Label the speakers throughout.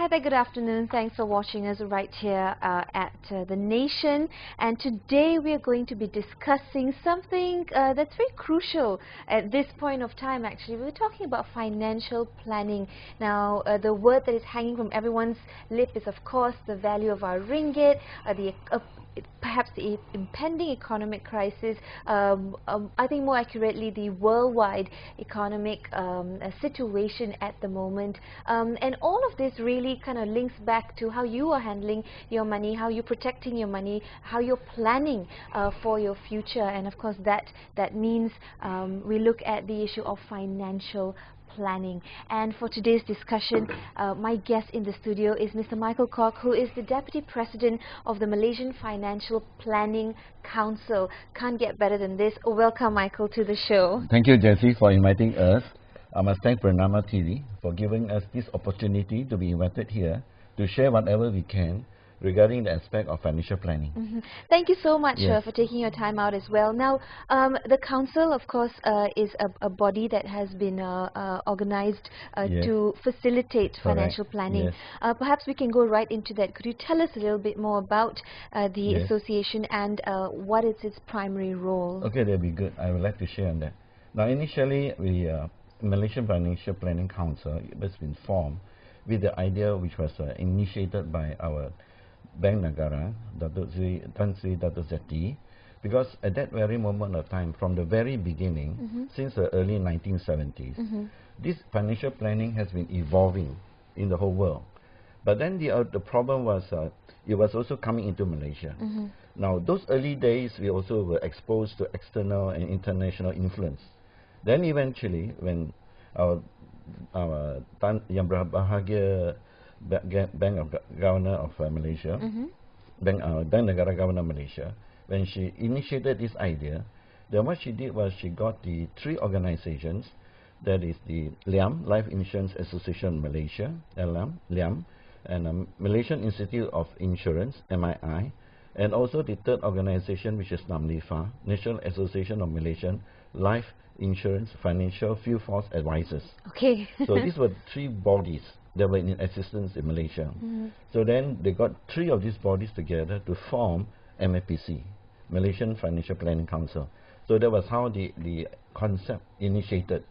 Speaker 1: Hi there, good afternoon. Thanks for watching us right here at The Nation. And today we are going to be discussing something that's very crucial at this point of time, actually. We're talking about financial planning. Now, the word that is hanging from everyone's lip is, of course, the value of our ringgit, perhaps the impending economic crisis, I think more accurately the worldwide economic situation at the moment, and all of this really kind of links back to how you are handling your money, how you're protecting your money, how you're planning for your future. And of course that means we look at the issue of financial planning. And for today's discussion, my guest in the studio is Mr. Michael Kok, who is the Deputy President of the Malaysian Financial Planning Council. Can't get better than this. Welcome, Michael, to the show.
Speaker 2: Thank you, Jessie, for inviting us. I must thank Bernama TV for giving us this opportunity to be invited here to share whatever we can regarding the aspect of financial planning.
Speaker 1: Thank you so much for taking your time out as well. Now, the Council, of course, is a body that has been organized to facilitate financial planning. Perhaps we can go right into that. Could you tell us a little bit more about the association and what is its primary role?
Speaker 2: Okay, that'll be good. I would like to share on that. Now, initially, Malaysian Financial Planning Council has been formed with the idea which was initiated by our Bank Negara, Tan Sri Dato' Seti, because at that very moment of time, from the very beginning, since the early 1970s, this financial planning has been evolving in the whole world. But then the problem was it was also coming into Malaysia. Now, those early days, we also were exposed to external and international influence. Then eventually, when our Yang Berbahagia Bank of Governor of Malaysia, Bank Negara Governor of Malaysia, when she initiated this idea, then what she did was she got the three organizations, that is the LIAM, Life Insurance Association Malaysia, LIAM, and Malaysian Institute of Insurance, MII, and also the third organization, which is NAMLIFA, National Association of Malaysian Life Insurance Financial Field Force Advisors.
Speaker 1: Okay.
Speaker 2: So these were three bodies that were in existence in Malaysia. So then they got three of these bodies together to form MFPC, Malaysian Financial Planning Council. So that was how the concept initiated,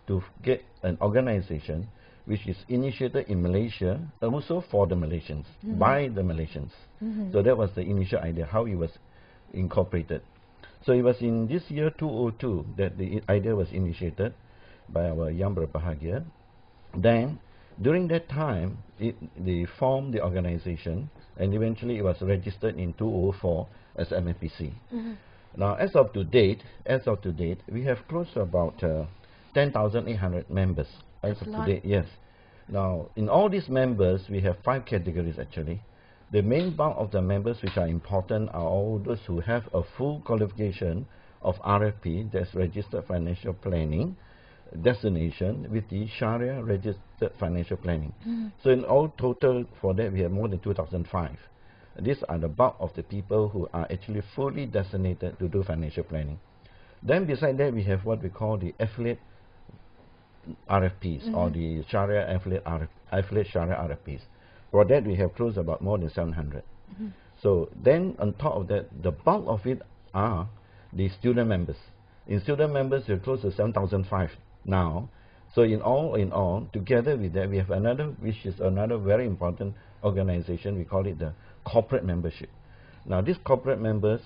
Speaker 2: to get an organization which is initiated in Malaysia, and also for the Malaysians, by the Malaysians. So that was the initial idea, how it was incorporated. So it was in this year 2002 that the idea was initiated by our Yang Berbahagia. Then during that time, they formed the organization, and eventually it was registered in 2004 as MFPC. Now, as of to date, we have close to about 10,800 members. As of today, yes. Now, in all these members, we have 5 categories actually. The main bulk of the members which are important are all those who have a full qualification of RFP, that's Registered Financial Planning designation, with the Sharia Registered Financial Planning. So in all total, for that, we have more than 2,005. These are the bulk of the people who are actually fully designated to do financial planning. Then beside that, we have what we call the affiliate RFPs, or the Sharia affiliate Sharia RFPs. For that, we have close about more than 700. So then on top of that, the bulk of it are the student members. In student members, we are close to 7,005 now. So in all, together with that, we have another, which is another very important organization. We call it the corporate membership. Now, these corporate members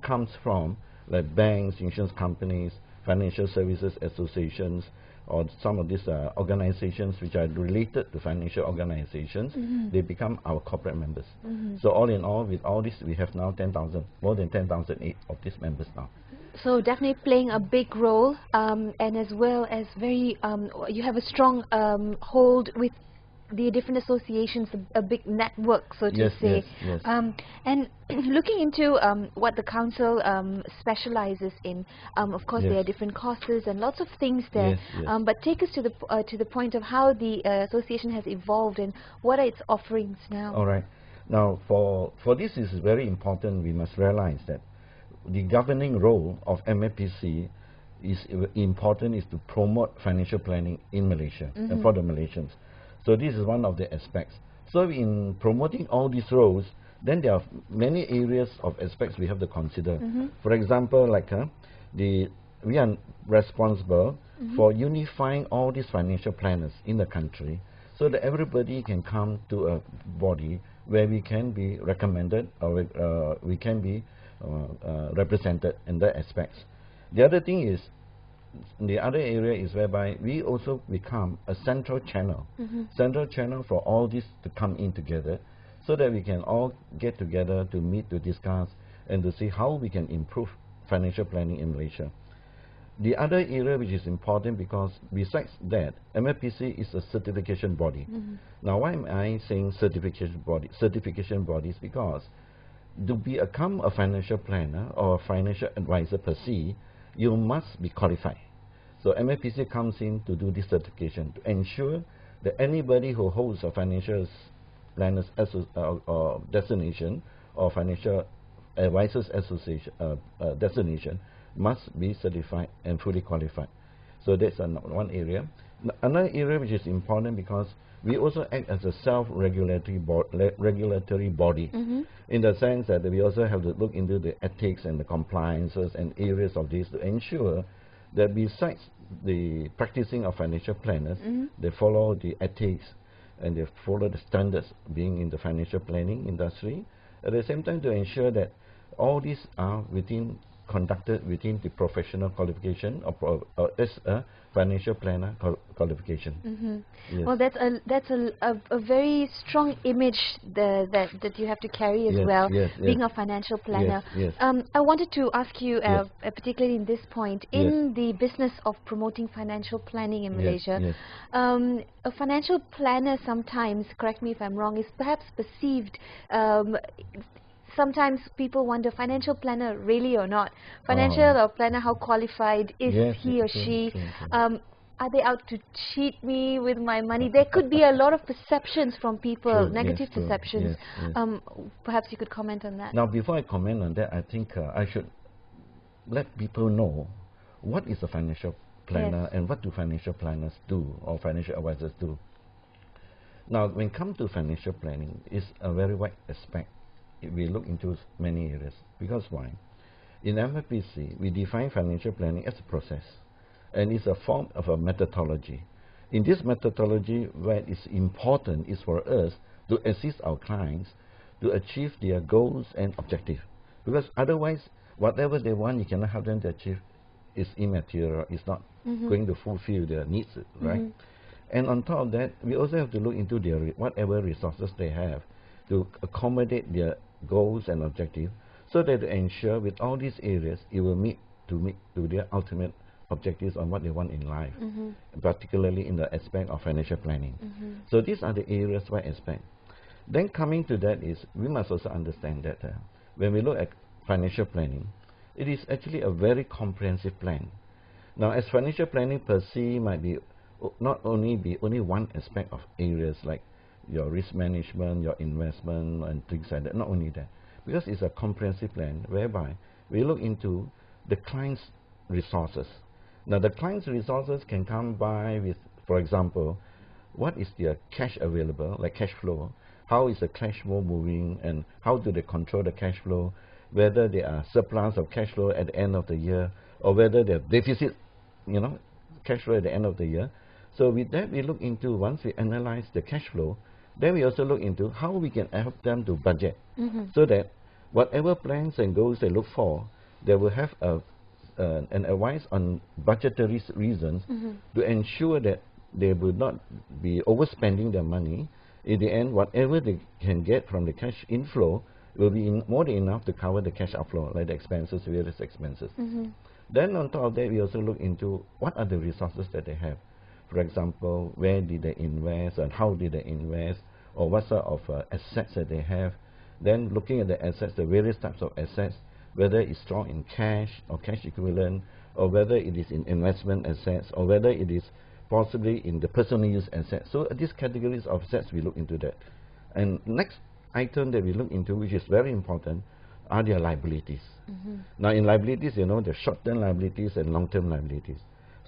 Speaker 2: comes from like banks, insurance companies, financial services associations, or some of these organizations which are related to financial organizations. They become our corporate members. So all in all, with all this, we have now 10,000, more than 10,008 of these members now.
Speaker 1: So definitely playing a big role, and as well as very, you have a strong hold with the different associations, a big network, so to say. And looking into what the council specializes in, of course there are different courses and lots of things there. But take us to the point of how the association has evolved and what are its offerings now.
Speaker 2: All right. Now, for this is very important. We must realize that the governing role of MFPC is important, is to promote financial planning in Malaysia and for the Malaysians. So this is one of the aspects. So in promoting all these roles, then there are many areas of aspects we have to consider. For example, like we are responsible for unifying all these financial planners in the country, so that everybody can come to a body where we can be recommended, or we can be represented in that aspects. The other thing is, the other area is whereby we also become a central channel, for all this to come in together, so that we can all get together to meet, to discuss, and to see how we can improve financial planning in Malaysia. The other area which is important, because besides that, MFPC is a certification body. Now, why am I saying certification body? Certification bodies, because to become a financial planner or a financial advisor per se, you must be qualified. So MFPC comes in to do this certification to ensure that anybody who holds a financial planners designation or financial advisors association designation must be certified and fully qualified. So that's one area. Another area which is important, because we also act as a self-regulatory body, in the sense that we also have to look into the ethics and the compliances and areas of this to ensure that besides the practicing of financial planners, they follow the ethics and they follow the standards being in the financial planning industry. At the same time, to ensure that all these are conducted within the professional qualification or as a financial planner qualification. Yes.
Speaker 1: Well, that's a very strong image that you have to carry as well, being a financial planner. I wanted to ask you, particularly in this point, in the business of promoting financial planning in Malaysia, a financial planner sometimes, correct me if I'm wrong, is perhaps perceived. Sometimes people wonder, financial planner really or not? Financial or planner, how qualified is he or she? Are they out to cheat me with my money? There could be a lot of perceptions from people, negative perceptions. Perhaps you could comment on that.
Speaker 2: Now, before I comment on that, I think I should let people know what is a financial planner and what do financial planners do or financial advisors do. Now, when it comes to financial planning, it's a very wide aspect. We look into many areas. Because why? In MFPC, we define financial planning as a process, and it's a form of a methodology. In this methodology, what is important is for us to assist our clients to achieve their goals and objectives. Because otherwise, whatever they want, you cannot help them to achieve, is immaterial, it's not going to fulfill their needs, right? And on top of that, we also have to look into their whatever resources they have to accommodate their goals and objectives, so that to ensure with all these areas it will meet to their ultimate objectives on what they want in life, particularly in the aspect of financial planning. So these are the areas why aspect. Then coming to that is, we must also understand that when we look at financial planning, it is actually a very comprehensive plan. Now, as financial planning per se might be not only one aspect of areas like your risk management, your investment, and things like that. Not only that, because it's a comprehensive plan whereby we look into the client's resources. Now, the client's resources can come by with, for example, what is their cash available, like cash flow, how is the cash flow moving, and how do they control the cash flow, whether there are surplus of cash flow at the end of the year, or whether they have deficit, cash flow at the end of the year. So with that, we look into, once we analyze the cash flow, then we also look into how we can help them to budget, so that whatever plans and goals they look for, they will have an advice on budgetary reasons to ensure that they will not be overspending their money. In the end, whatever they can get from the cash inflow will be more than enough to cover the cash outflow, like the expenses, various expenses. Then on top of that, we also look into what are the resources that they have. For example, where did they invest and how did they invest, or what sort of assets that they have. Then looking at the assets, the various types of assets, whether it's strong in cash or cash equivalent, or whether it is in investment assets, or whether it is possibly in the personal use assets. So these categories of assets, we look into that. And next item that we look into, which is very important, are their liabilities. Now, in liabilities, the short-term liabilities and long-term liabilities.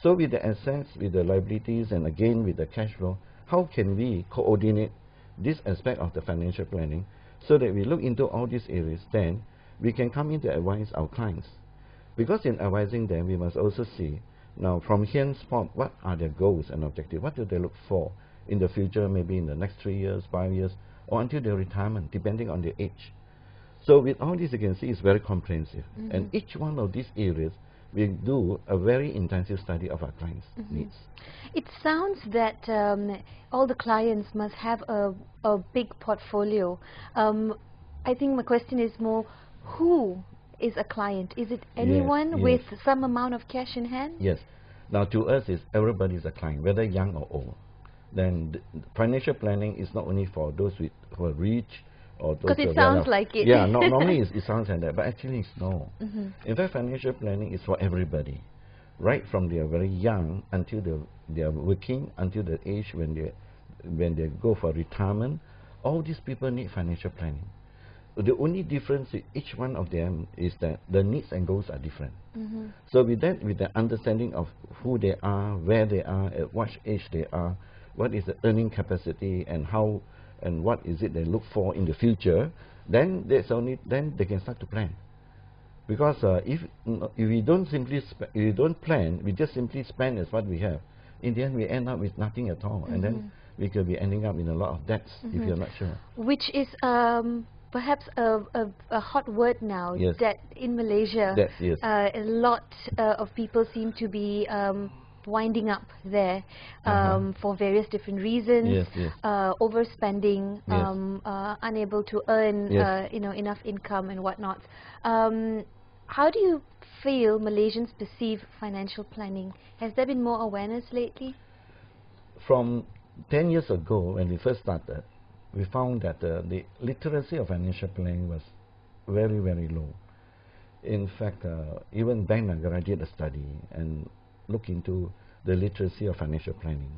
Speaker 2: So with the assets, with the liabilities, and again with the cash flow, how can we coordinate this aspect of the financial planning so that we look into all these areas, then we can come in to advise our clients. Because in advising them, we must also see, now from henceforth, what are their goals and objectives? What do they look for in the future, maybe in the next 3 years, 5 years, or until their retirement, depending on their age. So with all this, you can see it's very comprehensive. And each one of these areas, we do a very intensive study of our clients' needs.
Speaker 1: It sounds that all the clients must have a big portfolio. I think my question is more, who is a client? Is it anyone with some amount of cash in hand?
Speaker 2: Yes. Now to us, everybody is a client, whether young or old. Then financial planning is not only for those who are rich, or those
Speaker 1: because it sounds like it.
Speaker 2: Yeah, normally it sounds like that, but actually it's no. In fact, financial planning is for everybody, right from they are very young until they are working, until the age when they go for retirement. All these people need financial planning. The only difference with each one of them is that the needs and goals are different. So with that, with the understanding of who they are, where they are, at what age they are, what is the earning capacity, and how and what is it they look for in the future, then they can start to plan. Because if we don't plan, we just simply spend as what we have. In the end, we end up with nothing at all, and then we could be ending up in a lot of debts if you're not sure.
Speaker 1: Which is perhaps a hot word now. Debt in Malaysia. A lot of people seem to be winding up there for various different reasons. Overspending, unable to earn enough income and whatnot. How do you feel Malaysians perceive financial planning? Has there been more awareness lately?
Speaker 2: From 10 years ago, when we first started, we found that the literacy of financial planning was very, very low. In fact, even Bank Negara did a study and looked into the literacy of financial planning.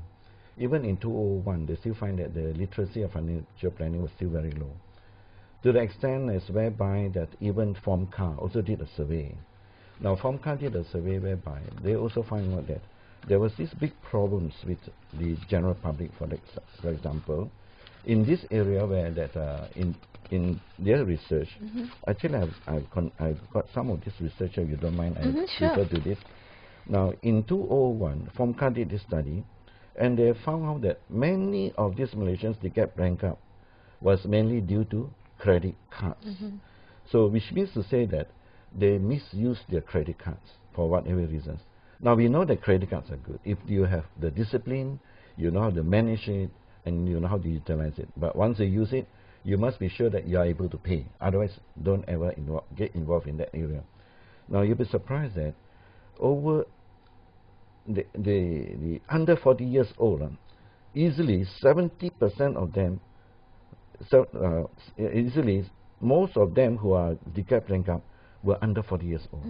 Speaker 2: Even in 2001, they still find that the literacy of financial planning was still very low. To the extent as whereby that even FOMCA also did a survey. Now, FOMCA did a survey whereby they also found out that there was these big problems with the general public, for example, in this area where that in their research, actually I've got some of this research, if you don't mind, I refer to this. Now, in 2001, FOMCA did this study, and they found out that many of these Malaysians, they get bankrupt, was mainly due to credit cards. So, which means to say that they misuse their credit cards for whatever reasons. Now, we know that credit cards are good if you have the discipline, you know how to manage it, and you know how to utilize it. But once you use it, you must be sure that you are able to pay. Otherwise, don't ever get involved in that area. Now, you'll be surprised that over the under 40 years old, easily 70% of them, easily most of them who are declared bankrupt were under 40 years old.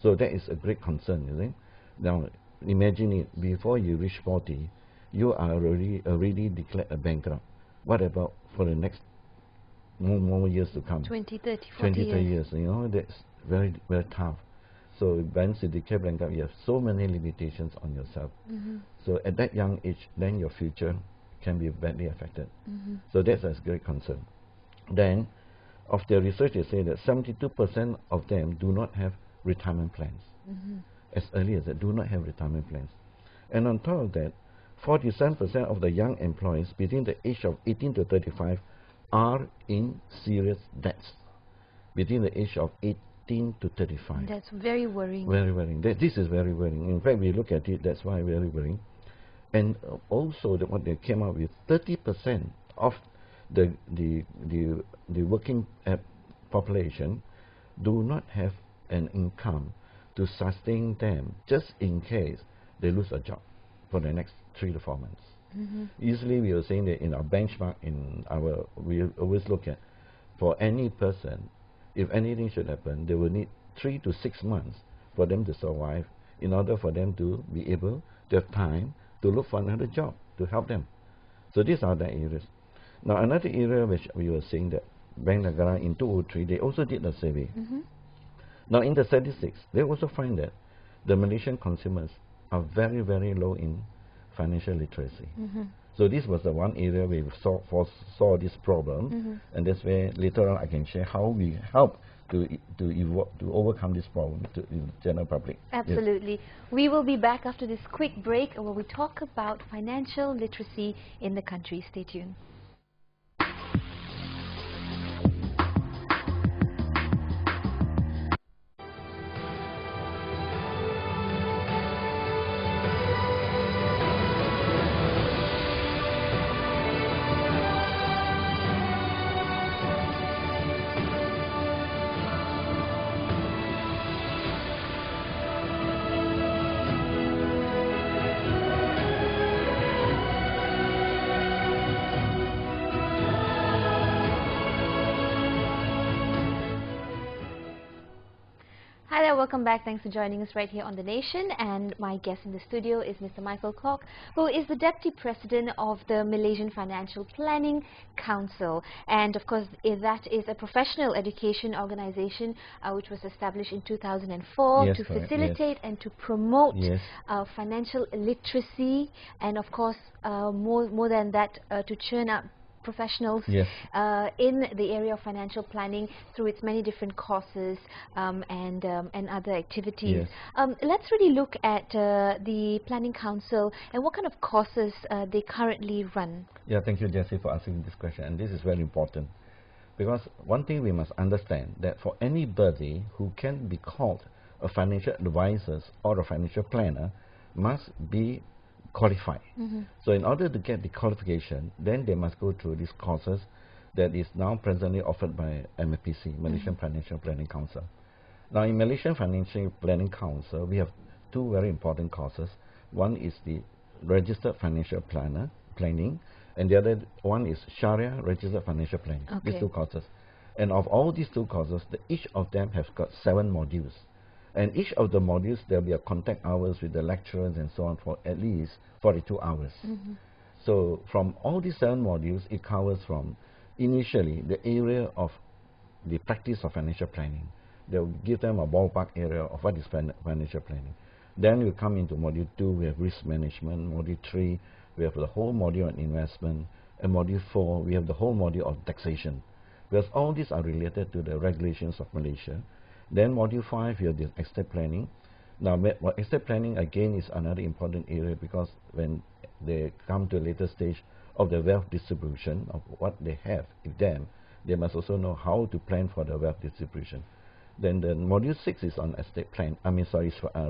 Speaker 2: So that is a great concern, you think? Now, imagine it, before you reach 40, you are already declared a bankrupt. What about for the next more years to come?
Speaker 1: 20, 30, 40
Speaker 2: years. You know, that's very, very tough. So once you declare bankrupt, you have so many limitations on yourself. So at that young age, then your future can be badly affected. So that's a great concern. Then, of their research, they say that 72% of them do not have retirement plans. As early as that, do not have retirement plans. And on top of that, 47% of the young employees between the age of 18 to 35 are in serious debts between the age of 18 to 35.
Speaker 1: That's very worrying.
Speaker 2: Very worrying. This is very worrying. In fact, we look at it, that's why very worrying. And also, what they came up with, 30% of the working population do not have an income to sustain them just in case they lose a job for the next 3 to 4 months. Usually we are saying that in our benchmark, we always look at, for any person, if anything should happen, they will need 3 to 6 months for them to survive in order for them to be able to have time to look for another job to help them. So these are the areas. Now another area which we were saying that Bank Negara in 2003, they also did a survey. Now in the statistics, they also find that the Malaysian consumers are very, very low in financial literacy. So this was the one area where we foresaw this problem, and that's where later on I can share how we help to overcome this problem to the general public.
Speaker 1: Absolutely. Yes. We will be back after this quick break where we talk about financial literacy in the country. Stay tuned. Hi there, welcome back. Thanks for joining us right here on The Nation. And my guest in the studio is Mr. Michael Kok, who is the Deputy President of the Malaysian Financial Planning Council. And of course, that is a professional education organization which was established in 2004
Speaker 2: yes,
Speaker 1: to
Speaker 2: correct.
Speaker 1: facilitate and to promote financial literacy, and of course, more than that, to churn up professionals in the area of financial planning through its many different courses and other activities. Let's really look at the Planning Council and what kind of courses they currently run.
Speaker 2: Yeah, thank you, Jessie, for asking this question. And this is very important, because one thing we must understand that for anybody who can be called a financial advisor or a financial planner must be qualified. So in order to get the qualification, then they must go through these courses that is now presently offered by MFPC, Malaysian Financial Planning Council. Now in Malaysian Financial Planning Council, we have two very important courses. One is the Registered Financial Planning, and the other one is Sharia Registered Financial Planning. These two courses. And of all these two courses, each of them has got 7 modules. And each of the modules, there will be a contact hours with the lecturers and so on for at least 42 hours. So from all these 7 modules, it covers from initially the area of the practice of financial planning. They will give them a ballpark area of what is financial planning. Then we come into module 2, we have risk management. Module 3, we have the whole module on investment. And module 4, we have the whole module of taxation. Because all these are related to the regulations of Malaysia. Then module 5, you have the estate planning. Now, estate planning again is another important area, because when they come to a later stage of the wealth distribution of what they have with them, they must also know how to plan for the wealth distribution. Then the module 6 is on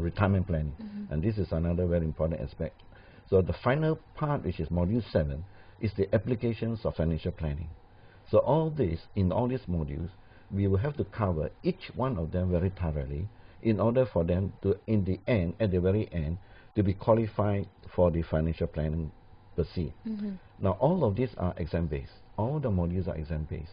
Speaker 2: retirement planning, and this is another very important aspect. So the final part, which is module 7, is the applications of financial planning. So all this, in all these modules, we will have to cover each one of them very thoroughly in order for them to, in the end, at the very end, to be qualified for the financial planning per se. Now, all of these are exam-based. All the modules are exam-based.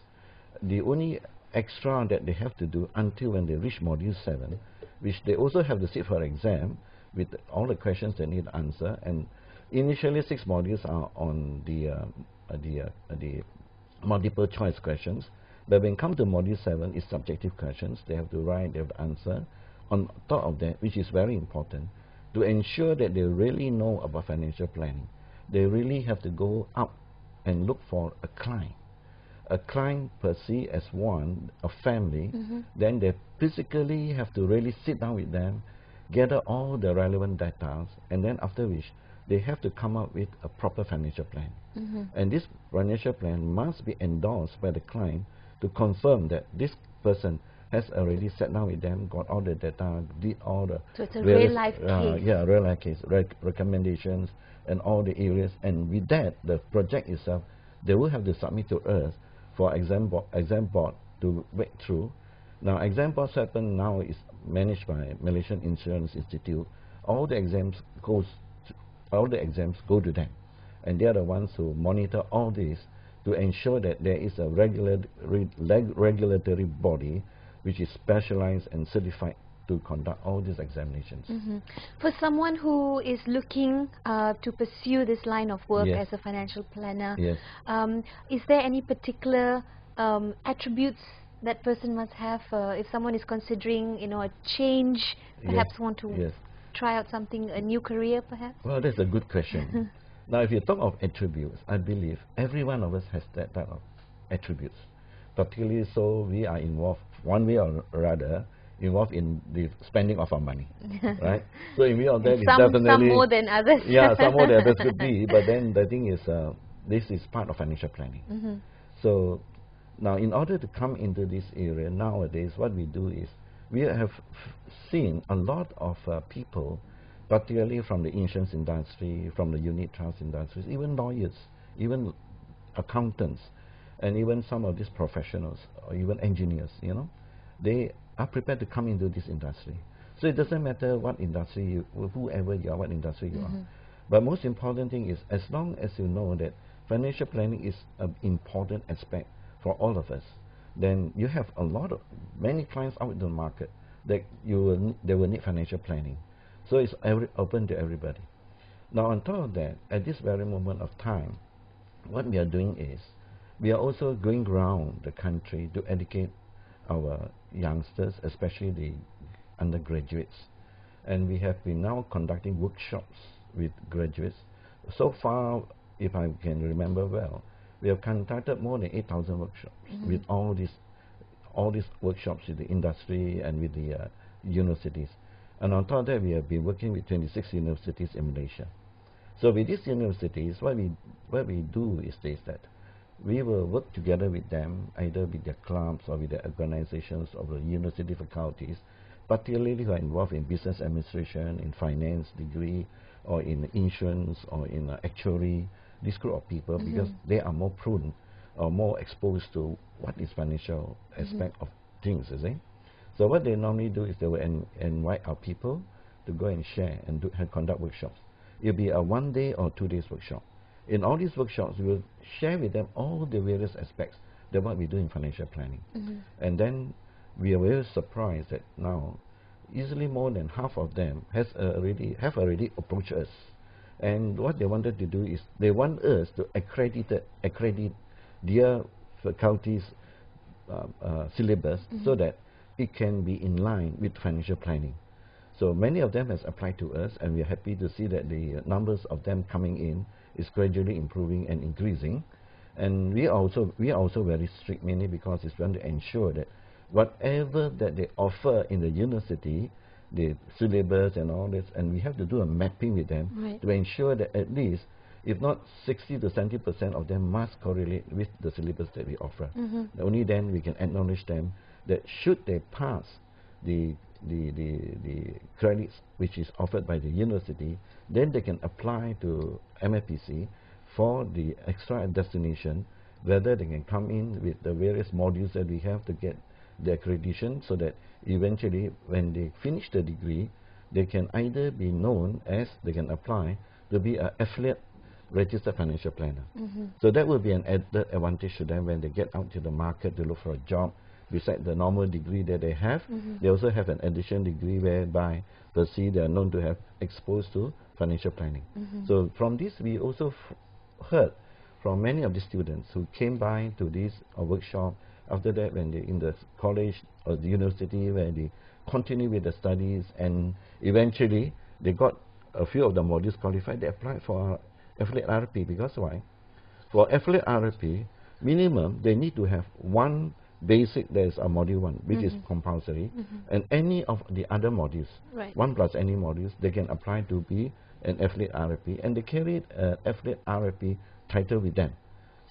Speaker 2: The only extra that they have to do until when they reach module 7, which they also have to sit for exam with all the questions they need to answer. And initially, 6 modules are on the multiple choice questions. But when it comes to module 7, it's subjective questions. They have to write, they have to answer. On top of that, which is very important, to ensure that they really know about financial planning, they really have to go out and look for a client. A client per se as one, a family, then they physically have to really sit down with them, gather all the relevant data, and then after which, they have to come up with a proper financial plan. And this financial plan must be endorsed by the client to confirm that this person has already sat down with them, got all the data, did all the
Speaker 1: so it's a real life case.
Speaker 2: Yeah, real life case, recommendations and all the areas. And with that, the project itself, they will have to submit to us for exam board to work through. Now, exam board happen now is managed by Malaysian Insurance Institute. All the exams go to them, and they are the ones who monitor all this to ensure that there is a regulatory body which is specialized and certified to conduct all these examinations.
Speaker 1: For someone who is looking to pursue this line of work as a financial planner, is there any particular attributes that person must have? If someone is considering, a change, perhaps want to try out something, a new career, perhaps?
Speaker 2: Well, that's a good question. Now, if you talk of attributes, I believe every one of us has that type of attributes. Particularly so, we are involved, one way or rather, involved in the spending of our money, right? So, in view of that,
Speaker 1: some more than others.
Speaker 2: Yeah, some more than others could be. But then the thing is, this is part of financial planning. So, now, in order to come into this area nowadays, what we do is we have seen a lot of people, particularly from the insurance industry, from the unit trust industries, even lawyers, even accountants, and even some of these professionals, or even engineers, you know, they are prepared to come into this industry. So it doesn't matter what industry you, whoever you are, what industry you are. But most important thing is, as long as you know that financial planning is an important aspect for all of us, then you have many clients out in the market that they will need financial planning. So it's open to everybody. Now, on top of that, at this very moment of time, what we are doing is we are also going around the country to educate our youngsters, especially the undergraduates. And we have been now conducting workshops with graduates. So far, if I can remember well, we have conducted more than 8,000 workshops with all these workshops with the industry and with the universities. And on top of that, we have been working with 26 universities in Malaysia. So with these universities, what we do is this, that we will work together with them, either with their clubs or with their organizations or the university faculties, particularly who are involved in business administration, in finance degree, or in insurance, or in actuary, this group of people, because they are more prone or more exposed to what is financial aspect of things, you see. So what they normally do is they will invite our people to go and share and conduct workshops. It will be a 1 day or 2 days workshop. In all these workshops, we will share with them all the various aspects of what we do in financial planning. And then we are very surprised that now, easily more than half of them have already approached us. And what they wanted to do is they want us to accredit their faculty's syllabus so that it can be in line with financial planning. So many of them has applied to us, and we are happy to see that the numbers of them coming in is gradually improving and increasing. And we are also very strict, mainly because it's going to ensure that whatever that they offer in the university, the syllabus and all this, and we have to do a mapping with them to ensure that at least, if not 60 to 70% of them must correlate with the syllabus that we offer. Only then we can acknowledge them that should they pass the credits which is offered by the university, then they can apply to MFPC for the extra destination, whether they can come in with the various modules that we have to get the accreditation, so that eventually when they finish the degree, they can either be known as, they can apply to be an affiliate registered financial planner. So that will be an added advantage to them when they get out to the market to look for a job. Besides the normal degree that they have, they also have an additional degree whereby per se they are known to have exposed to financial planning. So from this, we also heard from many of the students who came by to this workshop. After that, when they in the college or the university, where they continue with the studies, and eventually they got a few of the modules qualified, they applied for affiliate RP. Because why? For affiliate RP, minimum they need to have one basic, there is a module 1 which is compulsory, and any of the other modules, 1 plus any modules, they can apply to be an affiliate RP, and they carry an affiliate RP title with them.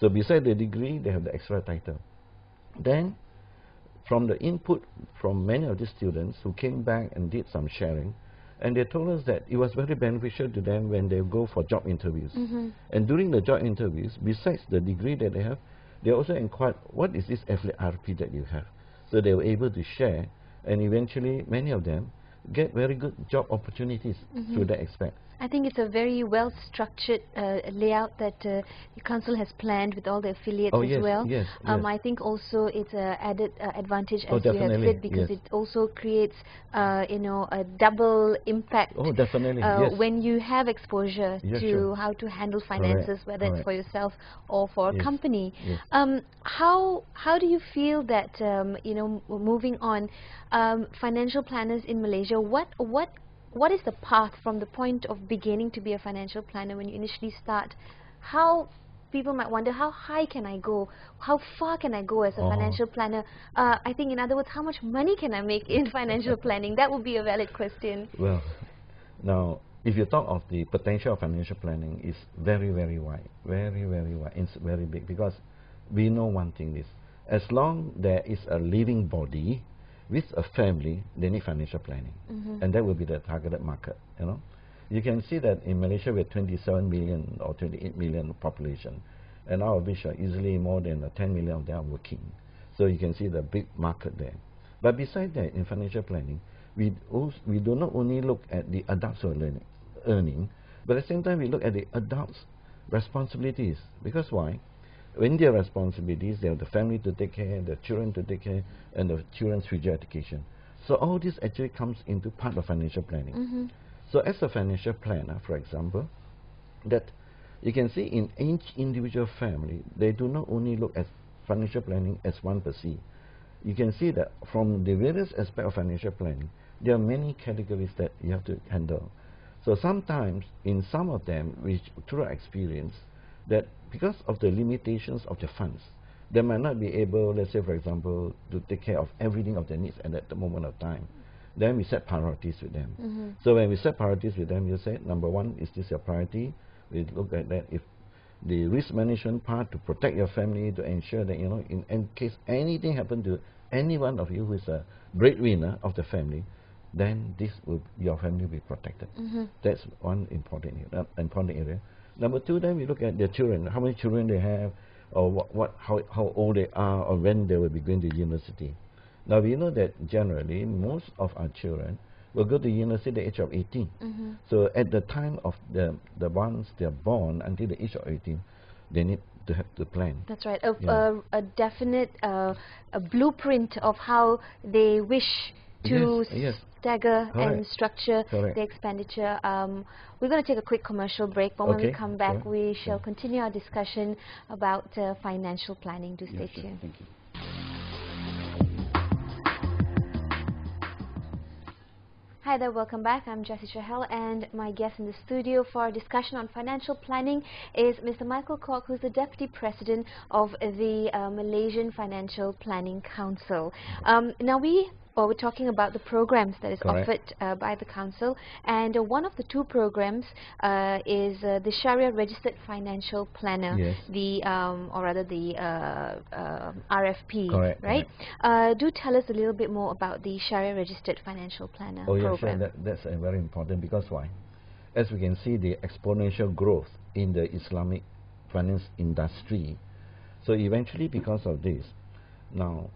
Speaker 2: So beside the degree, they have the extra title. Then from the input from many of the students who came back and did some sharing, and they told us that it was very beneficial to them when they go for job interviews. And during the job interviews, besides the degree that they have, they also inquired, what is this affiliate RP that you have? So they were able to share, and eventually many of them get very good job opportunities through that aspect.
Speaker 1: I think it's a very well structured layout that the council has planned with all the affiliates as well.
Speaker 2: Yes.
Speaker 1: I think also it's an added advantage, as you have
Speaker 2: definitely,
Speaker 1: said, because it also creates a double impact. When you have exposure to how to handle finances, whether it's for yourself or for a company. How do you feel that moving on, financial planners in Malaysia, what what is the path from the point of beginning to be a financial planner when you initially start? How people might wonder, how high can I go? How far can I go as a financial planner? I think, in other words, how much money can I make in financial planning? That would be a valid question.
Speaker 2: Well, now, if you talk of the potential of financial planning, is very, very wide, very, very wide. It's very big, because we know one thing is, as long there is a living body with a family, they need financial planning, and that will be the targeted market. You know, you can see that in Malaysia we have 27 million or 28 million population, and out of which easily more than 10 million of them are working. So you can see the big market there. But besides that, in financial planning, we do not only look at the adults who are earning, but at the same time we look at the adults' responsibilities. Because why? When their responsibilities, they have the family to take care, the children to take care, and the children's future education. So all this actually comes into part of financial planning. So as a financial planner, for example, that you can see in each individual family, they do not only look at financial planning as one per se. You can see that from the various aspects of financial planning, there are many categories that you have to handle. So sometimes in some of them, which through experience, that because of the limitations of the funds, they might not be able, let's say for example, to take care of everything of their needs at the moment of time. Then we set priorities with them. So when we set priorities with them, you say, number one, is this your priority? We look at that. If the risk management part, to protect your family, to ensure that, you know, in case anything happen to any one of you who is a breadwinner of the family, then your family will be protected. That's one important area. Number two, then we look at their children, how many children they have, or how old they are, or when they will be going to university. Now we know that generally most of our children will go to university at the age of 18. So at the time of the ones they are born until the age of 18, they need to have the plan.
Speaker 1: That's right. A definite a blueprint of how they wish to stagger and structure the expenditure. We're going to take a quick commercial break, but when we come back, we shall continue our discussion about financial planning. Do stay tuned.
Speaker 2: Thank you.
Speaker 1: Hi there, welcome back. I'm Jessie Chahel, and my guest in the studio for a discussion on financial planning is Mr. Michael Kok, who's the Deputy President of the Malaysian Financial Planning Council. Now we're talking about the programs that is offered by the council, and one of the two programs is the Sharia Registered Financial Planner, the or rather the RFP, right? Do tell us a little bit more about the Sharia Registered Financial Planner program.
Speaker 2: Sure. That's very important, because why? As we can see, the exponential growth in the Islamic finance industry. So eventually, because of this, now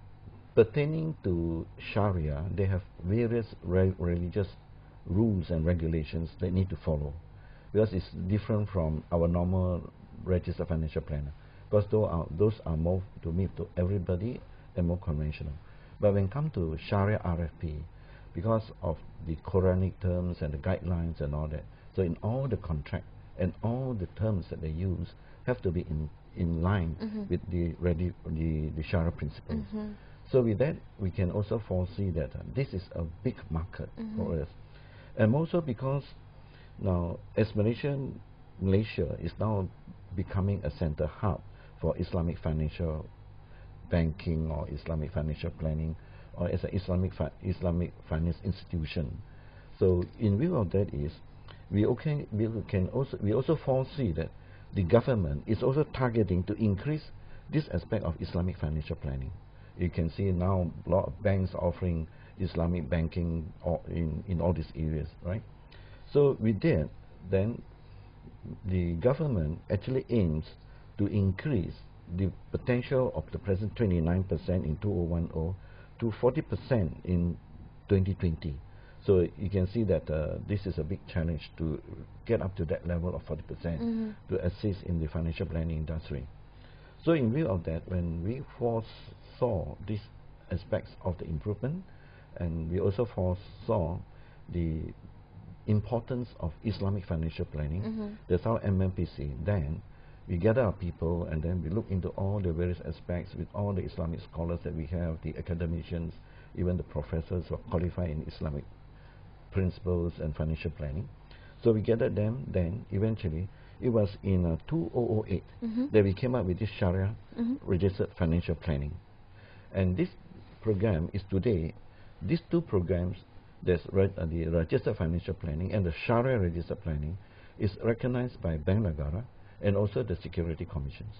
Speaker 2: pertaining to Sharia, they have various religious rules and regulations they need to follow, because it's different from our normal registered financial planner, because those are more to meet to everybody and more conventional. But when it comes to Sharia RFP, because of the Quranic terms and the guidelines and all that, so in all the contract and all the terms that they use have to be in line with the Sharia principles. So with that, we can also foresee that this is a big market for us. And also because now, as Malaysia is now becoming a center hub for Islamic financial banking or Islamic financial planning, or as an Islamic finance institution. So in view of that is, we also foresee that the government is also targeting to increase this aspect of Islamic financial planning. You can see now a lot of banks offering Islamic banking in all these areas, right? So with that, then the government actually aims to increase the potential of the present 29% in 2010 to 40% in 2020. So you can see that this is a big challenge to get up to that level of 40% to assist in the financial planning industry. So in view of that, when we foresaw these aspects of the improvement, and we also foresaw the importance of Islamic financial planning, that's our MFPC. Then we gather our people, and then we look into all the various aspects with all the Islamic scholars that we have, the academicians, even the professors who are qualified in Islamic principles and financial planning. So we gathered them. Then eventually, it was in 2008 that we came up with this Sharia registered financial planning. And this program is today, these two programs, the registered financial planning and the Sharia registered planning, is recognized by Bank Negara and also the security commissions.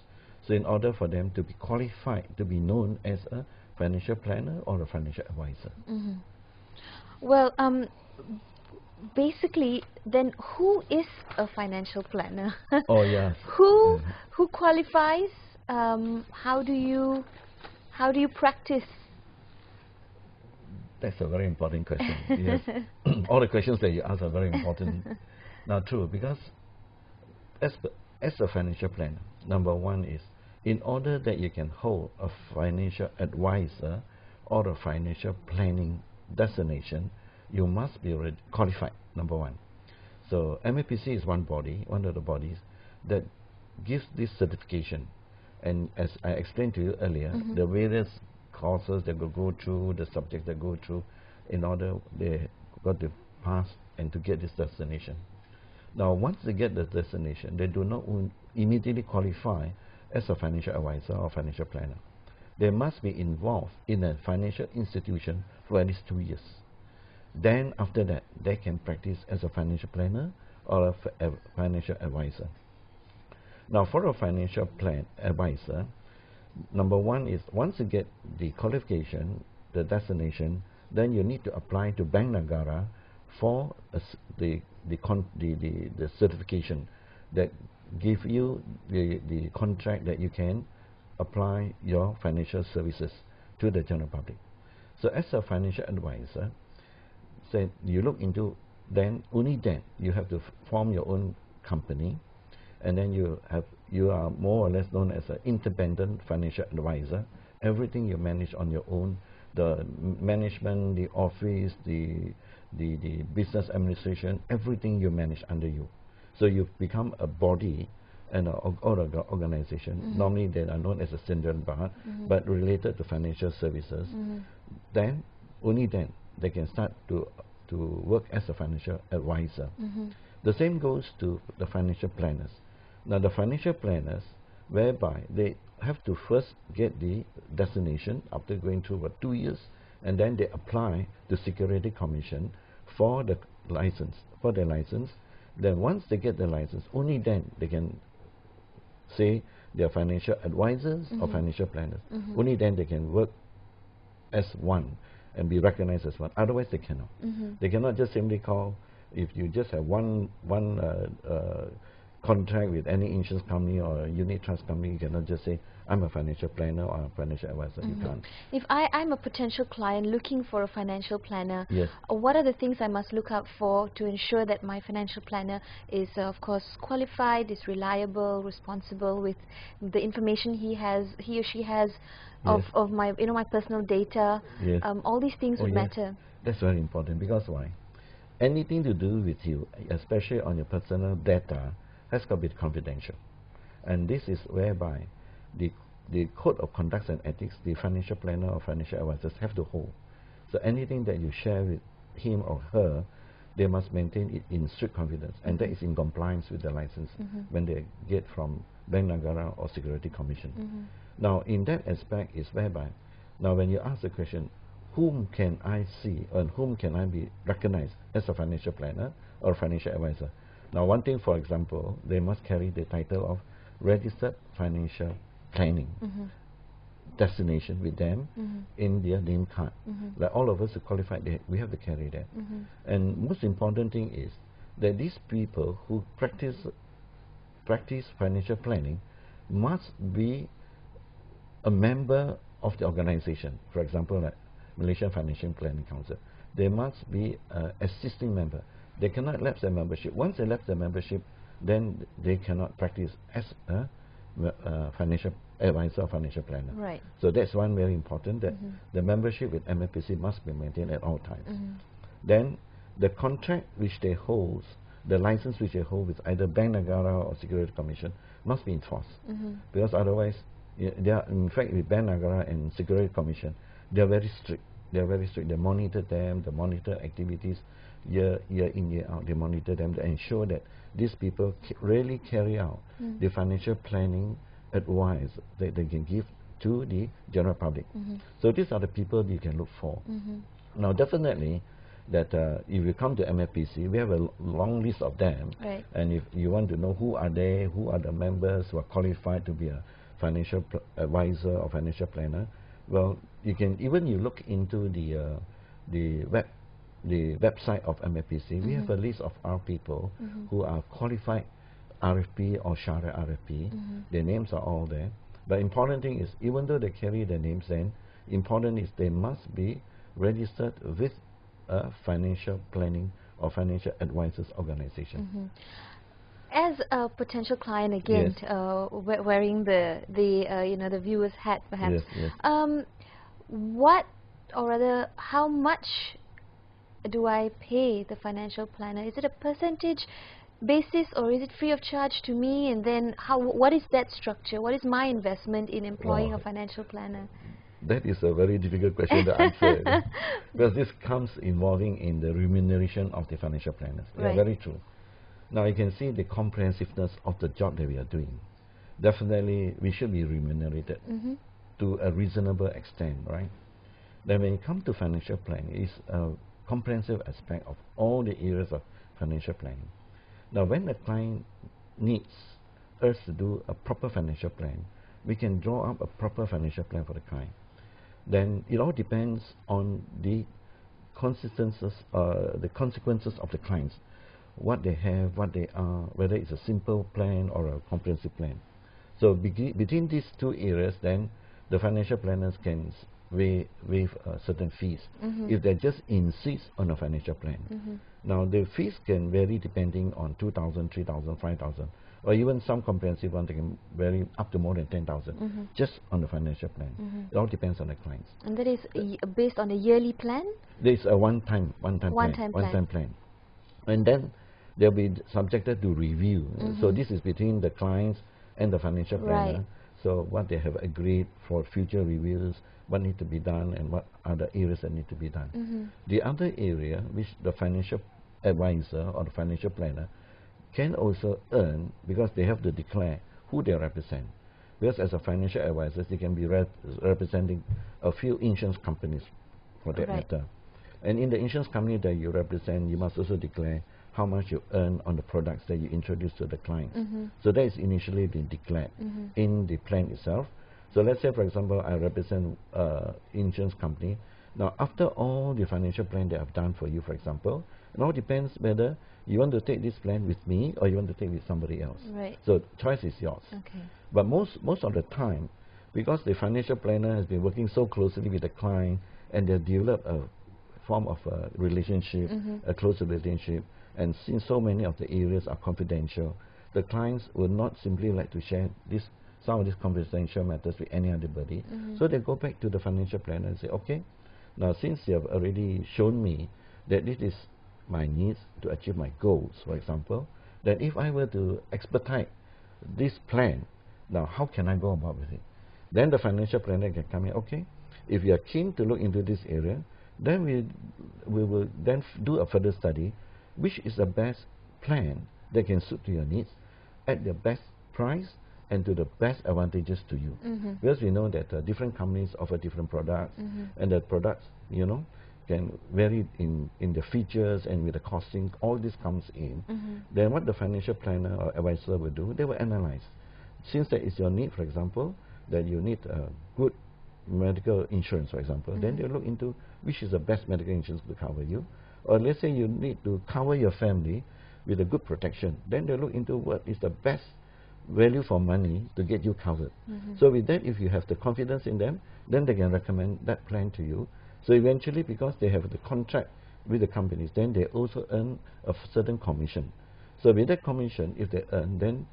Speaker 2: So in order for them to be qualified to be known as a financial planner or a financial advisor.
Speaker 1: Well, basically, then who is a financial planner?
Speaker 2: Oh yes.
Speaker 1: Who qualifies? How do you practice?
Speaker 2: That's a very important question. Yes, all the questions that you ask are very important. Now, true, because as a financial planner, number one is, in order that you can hold a financial advisor or a financial planning designation, you must be qualified, number one. So MFPC is one body, one of the bodies that gives this certification. And as I explained to you earlier, the various courses that go through, the subjects that go through, in order they got to pass and to get this designation. Now, once they get the designation, they do not immediately qualify as a financial advisor or financial planner. They must be involved in a financial institution for at least 2 years. Then after that, they can practice as a financial planner or a financial advisor. Now, for a financial plan advisor, number one is, once you get the qualification, the designation, then you need to apply to Bank Negara for the certification that give you the contract that you can apply your financial services to the general public. So as a financial advisor, say you look into, then only then you have to form your own company, and then you are more or less known as an independent financial advisor. Everything you manage on your own, the management, the office, the business administration, everything you manage under you. So you've become a body and an organization. Normally they are known as a Sindran Bar, but related to financial services. Then, only then, they can start to work as a financial advisor. The same goes to the financial planners. Now the financial planners, whereby they have to first get the designation after going through about 2 years, and then they apply to Security Commission for the license, Then once they get the license, only then they can say they are financial advisors or financial planners. Only then they can work as one and be recognized as one. Otherwise they cannot. They cannot just simply call, if you just have one contract with any insurance company or a unit trust company, you cannot just say, I'm a financial planner or a financial advisor. You can't.
Speaker 1: If I'm a potential client looking for a financial planner,
Speaker 2: yes,
Speaker 1: what are the things I must look out for to ensure that my financial planner is, of course, qualified, is reliable, responsible with the information he or she has of my my personal data?
Speaker 2: Yes.
Speaker 1: All these things would matter.
Speaker 2: That's very important, because why? Anything to do with you, especially on your personal data, has got to be confidential. And this is whereby the code of conduct and ethics the financial planner or financial advisors have to hold. So anything that you share with him or her, they must maintain it in strict confidence, and that is in compliance with the license when they get from Bank Negara or Security Commission. Now in that aspect is whereby, now when you ask the question, whom can I see and whom can I be recognized as a financial planner or financial advisor? Now one thing, for example, they must carry the title of registered financial planning destination with them in their name card. Like all of us who qualified, we have to carry that. And most important thing is that these people who practice financial planning must be a member of the organization. For example, like Malaysian Financial Planning Council, they must be an assisting member. They cannot lapse their membership. Once they lapse their membership, then they cannot practice as a financial advisor or financial planner.
Speaker 1: Right.
Speaker 2: So that's one very important, that the membership with MFPC must be maintained at all times. Then the contract which they hold, the license which they hold with either Bank Negara or Security Commission must be enforced. Because otherwise, they are, in fact, with Bank Negara and Security Commission, they are very strict. They are very strict. They monitor them, they monitor activities. year in, year out. They monitor them to ensure that these people really carry out the financial planning advice that they can give to the general public. So these are the people you can look for. Now, definitely, that if you come to MFPC, we have a long list of them.
Speaker 1: Right.
Speaker 2: And if you want to know who are they, who are the members who are qualified to be a financial advisor or financial planner, well, you can even you look into the website of MFPC. We have a list of our people who are qualified RFP or Sharia RFP. Their names are all there. But important thing is, even though they carry their names, then important is they must be registered with a financial planning or financial advisors organization.
Speaker 1: As a potential client, again,
Speaker 2: Yes.
Speaker 1: wearing the the viewer's hat, perhaps.
Speaker 2: Yes, yes.
Speaker 1: What, or rather, how much do I pay the financial planner? Is it a percentage basis, or is it free of charge to me? And then what is that structure? What is my investment in employing a financial planner?
Speaker 2: That is a very difficult question to answer, because this comes involving in the remuneration of the financial planners. Yeah,
Speaker 1: Right.
Speaker 2: very true. Now you can see the comprehensiveness of the job that we are doing. Definitely, we should be remunerated to a reasonable extent, right? Then when it comes to financial planning, it's a comprehensive aspect of all the areas of financial planning. Now, when the client needs us to do a proper financial plan, we can draw up a proper financial plan for the client. Then it all depends on the consequences of the clients, what they have, what they are, whether it's a simple plan or a comprehensive plan. So between these two areas, then the financial planners can waive certain fees if they just insist on a financial plan. Now the fees can vary depending on 2,000, 3,000, 5,000, or even some comprehensive ones, they can vary up to more than 10,000 just on the financial plan. It all depends on the clients.
Speaker 1: And that is based on a yearly plan?
Speaker 2: There is a one-time plan, and then they'll be subjected to review. So this is between the clients and the financial planner.
Speaker 1: Right.
Speaker 2: So what they have agreed for future reviews, what need to be done, and what other areas that need to be done. The other area which the financial advisor or the financial planner can also earn, because they have to declare who they represent. Because as a financial advisor, they can be representing a few insurance companies for that matter. And in the insurance company that you represent, you must also declare how much you earn on the products that you introduce to the clients. So that is initially been declared in the plan itself. So let's say, for example, I represent insurance company. Now, after all the financial plan that I've done for you, for example, it all depends whether you want to take this plan with me or you want to take it with somebody else.
Speaker 1: Right.
Speaker 2: So choice is yours.
Speaker 1: Okay.
Speaker 2: But most of the time, because the financial planner has been working so closely with the client, and they've developed a form of a relationship, a close relationship, and since so many of the areas are confidential, the clients would not simply like to share some of these confidential matters with any other body. So they go back to the financial planner and say, okay, now since you have already shown me that this is my needs to achieve my goals, for example, that if I were to expedite this plan, now how can I go about with it? Then the financial planner can come in, okay, if you are keen to look into this area, then we will then do a further study, which is the best plan that can suit to your needs at the best price and to the best advantages to you. Because we know that different companies offer different products, and the products, can vary in the features and with the costing. All this comes in. Then what the financial planner or advisor will do, they will analyze. Since that is your need, for example, that you need a good medical insurance, for example, then they'll look into which is the best medical insurance to cover you. Or let's say you need to cover your family with a good protection, then they'll look into what is the best value for money to get you covered. So with that, if you have the confidence in them, then they can recommend that plan to you. So eventually, because they have the contract with the companies, then they also earn a certain commission. So with that commission, if they earn, then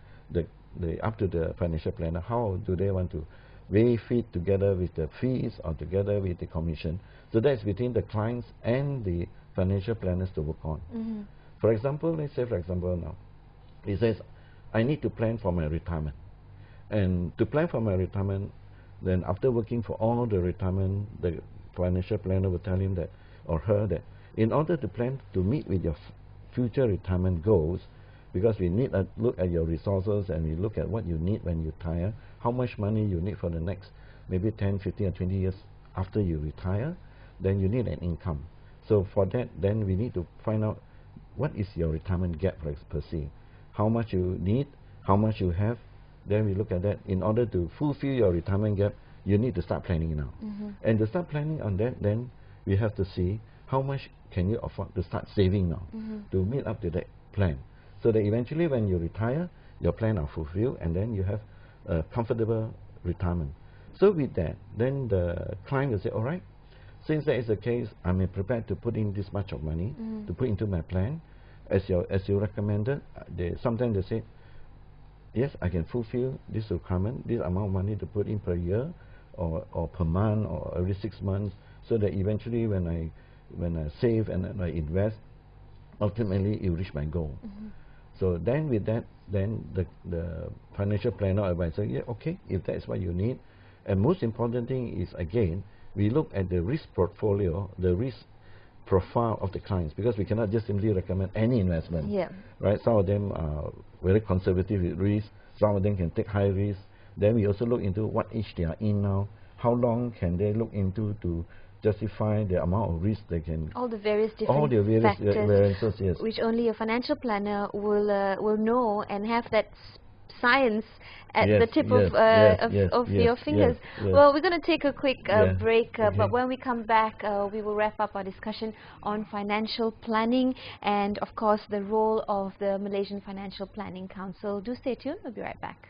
Speaker 2: up to the financial planner, how do they want to waive it together with the fees or together with the commission? So that's between the clients and the financial planners to work on. For example, let's say, for example, now, he says, I need to plan for my retirement. And to plan for my retirement, then after working for all the retirement, the financial planner will tell him that, or her, that in order to plan to meet with your future retirement goals, because we need to look at your resources and we look at what you need when you retire, how much money you need for the next maybe 10, 15 or 20 years after you retire, then you need an income. So for that, then we need to find out what is your retirement gap per se, how much you need, how much you have. Then we look at that. In order to fulfill your retirement gap, you need to start planning now. And to start planning on that, then we have to see how much can you afford to start saving now to meet up to that plan, so that eventually when you retire, your plan are fulfilled and then you have a comfortable retirement. So with that, then the client will say, all right, since that is the case, I'm prepared to put in this much of money to put into my plan, as you recommended. Sometimes they say, yes, I can fulfill this requirement, this amount of money to put in per year or per month or every 6 months, so that eventually when I save and I invest, ultimately it reach my goal. So then with that, then the financial planner advisor, yeah, okay, if that is what you need. And most important thing is, again, we look at the risk portfolio, the risk profile of the clients, because we cannot just simply recommend any investment. Right? Some of them are very conservative with risk, some of them can take high risk. Then we also look into what age they are in now, how long can they look into to justify the amount of risk they can.
Speaker 1: All the various different factors, yes, which only a financial planner will know and have that science at the tip of your fingers. Well, we're going to take a quick break, but when we come back, we will wrap up our discussion on financial planning and, of course, the role of the Malaysian Financial Planning Council. Do stay tuned. We'll be right back.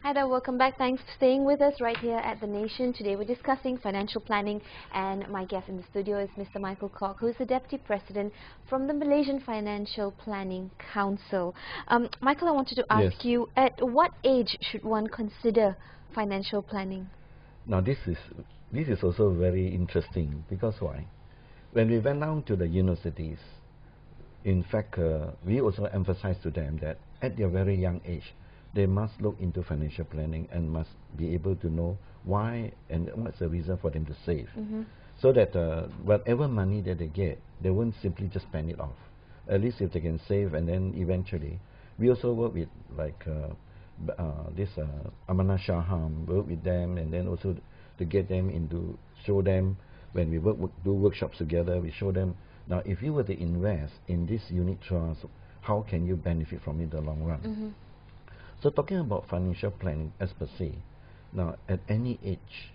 Speaker 1: Hi there, welcome back. Thanks for staying with us right here at The Nation. Today we're discussing financial planning, and my guest in the studio is Mr. Michael Kok, who is the Deputy President from the Malaysian Financial Planning Council. Michael, I wanted to ask you, at what age should one consider financial planning? Now
Speaker 2: this is also very interesting, because why? When we went down to the universities, in fact, we also emphasize to them that at their very young age, they must look into financial planning and must be able to know why and what's the reason for them to save. So that whatever money that they get, they won't simply just spend it off. At least if they can save, and then eventually, we also work with like this Amanah Shaham, work with them, and then also to get them into, show them when we do workshops together, we show them, now if you were to invest in this unit trust, how can you benefit from it in the long run? So talking about financial planning as per se, now at any age,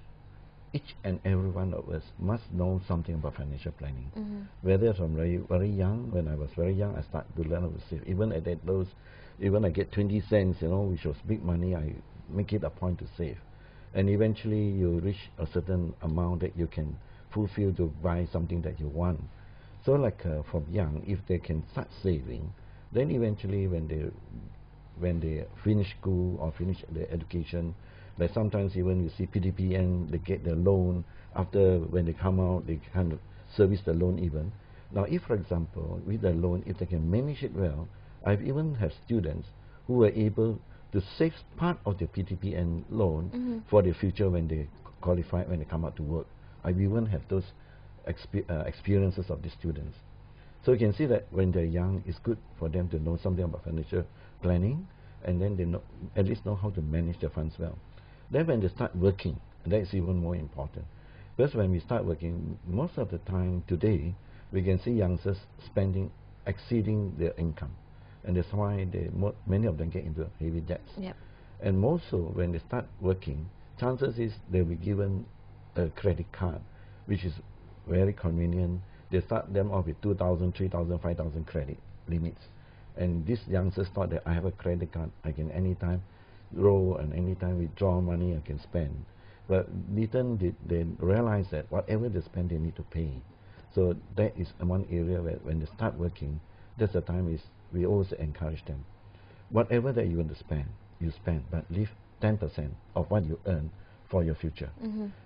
Speaker 2: each and every one of us must know something about financial planning. Whether from very young, when I was very young, I started to learn how to save. Even at those, even I get 20 cents, you know, which was big money, I make it a point to save. And eventually you reach a certain amount that you can fulfill to buy something that you want. So like from young, if they can start saving, then eventually when they finish school or finish their education, like sometimes even you see PTPN, they get the loan after when they come out, they kind of service the loan even. Now if, for example, with the loan, if they can manage it well, I've even have students who were able to save part of their PTPN loan for the future when they qualify, when they come out to work. I even have those experiences of the students. So you can see that when they're young, it's good for them to know something about financial planning, and then they know, at least know how to manage their funds well. Then when they start working, that's even more important. Because when we start working, most of the time today, we can see youngsters spending exceeding their income. And that's why many of them get into heavy debts. And more so, when they start working, chances is they'll be given a credit card, which is very convenient. They start them off with 2,000, 3,000, 5,000 credit limits. And these youngsters thought that I have a credit card, I can anytime roll and anytime withdraw money I can spend. But little did they realize that whatever they spend, they need to pay. So that is one area where when they start working, that's the time is we always encourage them. Whatever that you want to spend, you spend, but leave 10% of what you earn for your future.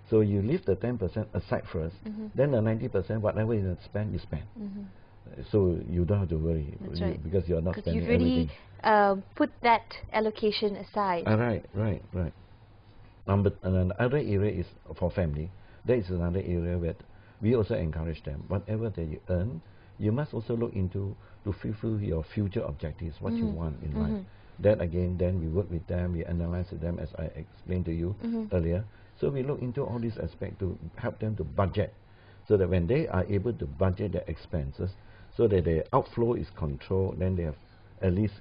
Speaker 2: So you leave the 10% aside first, then the 90%, whatever you spend, you spend. So you don't have to worry, because you're not spending everything.
Speaker 1: Put that allocation aside.
Speaker 2: Right. And another area is for family. That is another area where we also encourage them. Whatever that you earn, you must also look into to fulfill your future objectives, what you want in life. That again, then we work with them, we analyze with them, as I explained to you earlier. So we look into all these aspects to help them to budget, so that when they are able to budget their expenses, so that their outflow is controlled, then they have at least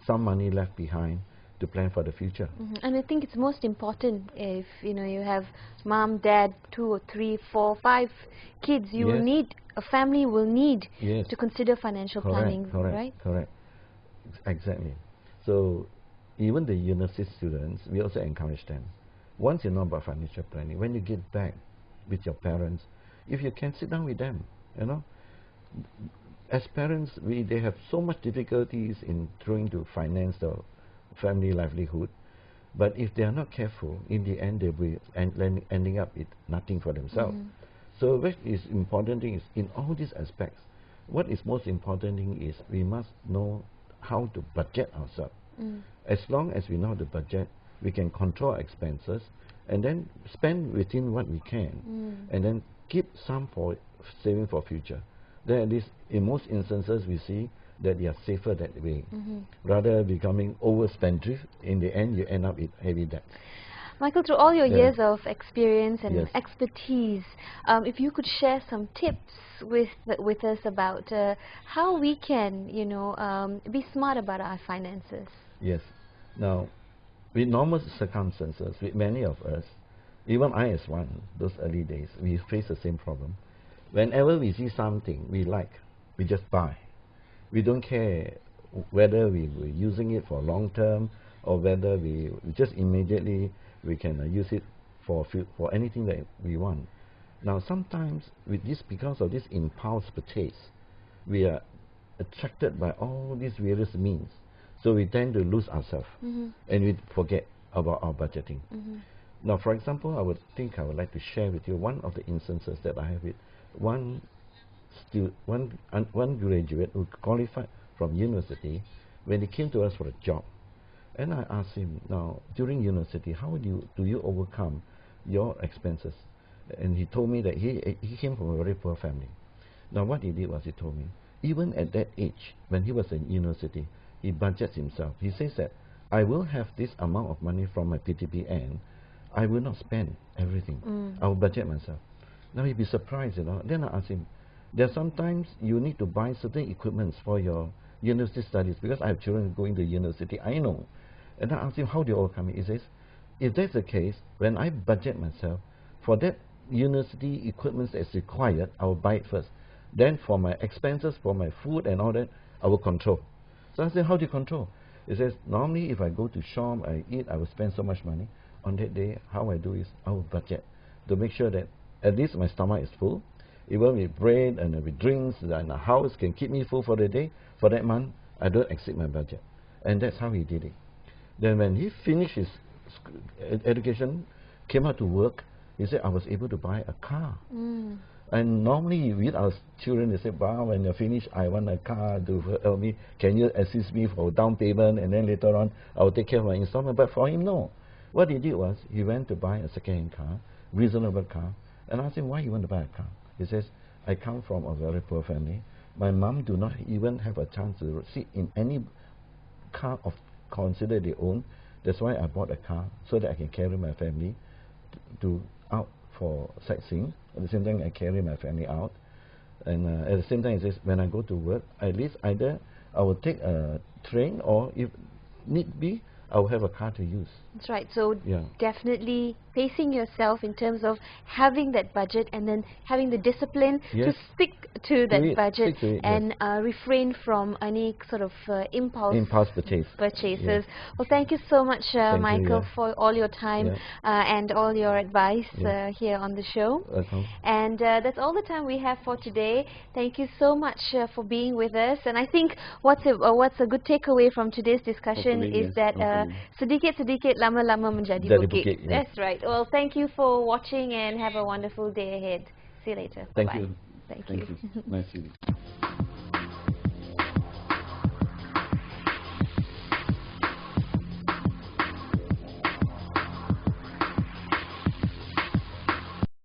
Speaker 2: some money left behind to plan for the future.
Speaker 1: And I think it's most important if you have mom, dad, 2 or 3, 4, 5 kids. You will need, a family will need to consider financial planning, right?
Speaker 2: Correct. Exactly. So even the university students, we also encourage them. Once you know about financial planning, when you get back with your parents, if you can sit down with them, as parents, they have so much difficulties in trying to finance the family livelihood. But if they are not careful, in the end they'll be ending up with nothing for themselves. So what is important thing is, in all these aspects, what is most important thing is we must know how to budget ourselves. As long as we know how to budget, we can control our expenses and then spend within what we can, and then keep some for saving for future. Then at least in most instances we see that they are safer that way, rather becoming overspendthrift. In the end, you end up with heavy debt.
Speaker 1: Michael, through all your years of experience and expertise, if you could share some tips with us about how we can, be smart about our finances.
Speaker 2: Yes. Now, with normal circumstances, with many of us, even I as one, those early days, we face the same problem. Whenever we see something we like, we just buy. We don't care whether we were using it for long term or whether we just immediately we can use it for anything that we want. Now sometimes with this, because of this impulse purchase, we are attracted by all these various means. So we tend to lose ourselves, and we forget about our budgeting. Now, for example, I would like to share with you one of the instances that I have with one graduate who qualified from university. When he came to us for a job, and I asked him, now during university, how do you overcome your expenses? And he told me that he came from a very poor family. Now what he did was, he told me, even at that age, when he was in university, he budgets himself. He says that I will have this amount of money from my PTPN. I will not spend everything. I will budget myself. Now he'd be surprised, Then I asked him, there are sometimes you need to buy certain equipments for your university studies, because I have children going to university, I know. And I asked him, how do you overcome it? He says, if that's the case, when I budget myself, for that university equipment that's required, I will buy it first. Then for my expenses, for my food and all that, I will control. So I said, how do you control? He says, normally if I go to shop, I eat, I will spend so much money. On that day, how I do is, I will budget to make sure that at least my stomach is full. Even with bread and with drinks and a house can keep me full for the day. For that month, I don't exceed my budget. And that's how he did it. Then when he finished his education, came out to work, he said, I was able to buy a car. And normally with our children, they say, wow, when you're finished, I want a car to help me. Can you assist me for down payment? And then later on, I will take care of my installment. But for him, no. What he did was, he went to buy a second-hand car, reasonable car. And I asked him, why you want to buy a car? He says, I come from a very poor family. My mom do not even have a chance to sit in any car of consider they own. That's why I bought a car, so that I can carry my family to out for sightseeing. At the same time, I carry my family out. And at the same time, he says, when I go to work, at least either I will take a train, or if need be, I will have a car to use.
Speaker 1: That's right. So definitely pacing yourself in terms of having that budget, and then having the discipline to stick to that budget, and refrain from any sort of impulse purchases. Well, thank you so much, Michael, for all your time and all your advice here on the show. And that's all the time we have for today. Thank you so much for being with us. And I think what's a good takeaway from today's discussion is that sedikit-sedikit lama-lama menjadi bukit. That's right. Well, thank you for watching, and have a wonderful day ahead. See you later.
Speaker 2: Thank you.
Speaker 1: Thank you.
Speaker 2: Nice to meet you.